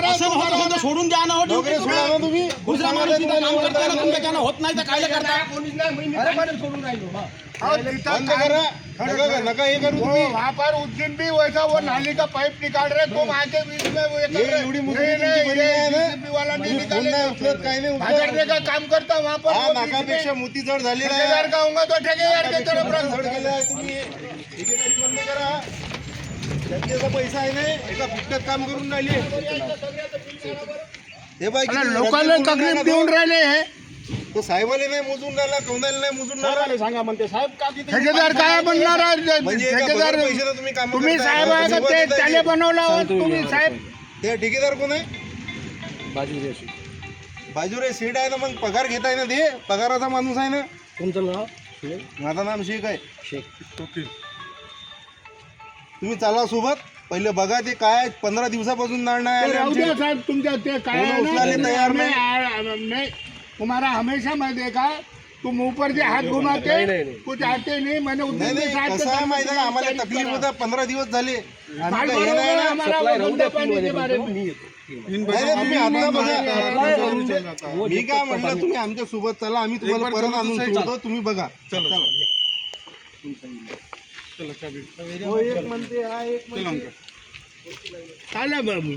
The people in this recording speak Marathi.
सोडून द्या ना हो, नोकरी सोडा ना तुम्ही. दुसऱ्या माणूस तिथं काम करताय ना, तुमच्याच्यानं होत नाही तर काय करता? बंद करा. नका हे करू तुम्ही. वहाँ पर उस दिन भी वैसा वो नाली का पाइप निकाल रहे, तुम आके बीच में वो ये कर रहे। एवढी मुश्किल तुमची बरी आहे ना. JCB वाला नहीं तुम्ही फोन निकालेगा। नाही उचलत, काही नाही उचलत. भाजरने का काम करता वहाँ पर हा वो बीच में नाकापेक्षा मोती जड झालेला आहे. ठेकेदार का होगा तो ठेकेदार के तरफ रख। जड केलं आहे तुम्ही. ठेकेदारी बंद करा. त्याचा पैसा आहे ना, एका फुकटात काम करून राहिले. हे बाई किती लोकांना रक्कम तकलीफ बोलून देऊन राहिला राहिले तो. तो साहेबाला नाही मोजून राहिला, कौंदाला नाही मोजून राहिला. साहेबाला सांगा म्हणते साहेब का तिथे ठेकेदार काय बनणार आहे? म्हणजे एका ठेकेदार बरोबर पैशानं तुम्ही काम तुम्ही करताय. साहेब आहे का सुरुवात ते येत आहे त्याने की? बनवलं हो, तुम्ही साहेब ते ठेकेदार कोण आहे? बाजूरे सीट आहे ना, मग पगार घेताय ना, ते पगाराचा माणूस आहे ना. तुमचं नाव माझं नाम शेख आहे. तुम्ही चला सोबत, पहिले बघा ते काय 15 दिवसापासून नाणं आहे राहू आमचे. द्या साहेब, तुमच्या ते काय कोण आहे ना, उचलायला तयार मैं तुम्हारा हमेशा मैं देखा तुम ऊपर से हाथ घुमाते कुछ आते नहीं। मैंने उस नाही दिन भी साहब के कसं आहे साथ माहिती आहे का, आम्हाला तारीफ तकलीफ करा। होता. 15 दिवस झाले. आम्ही बाल काय हे बरोबर नाही ना. हमारा वो धंधा पानी के बारे में। नाही, तुम्ही आता बघा. मी काय म्हणलं, तुम्ही आमच्या सोबत चला, आम्ही तुम्हाला परत आणून सोडतो. तुम्ही बघा. चला. हो, एक म्हणते हा, एक म्हणते चला बाबू.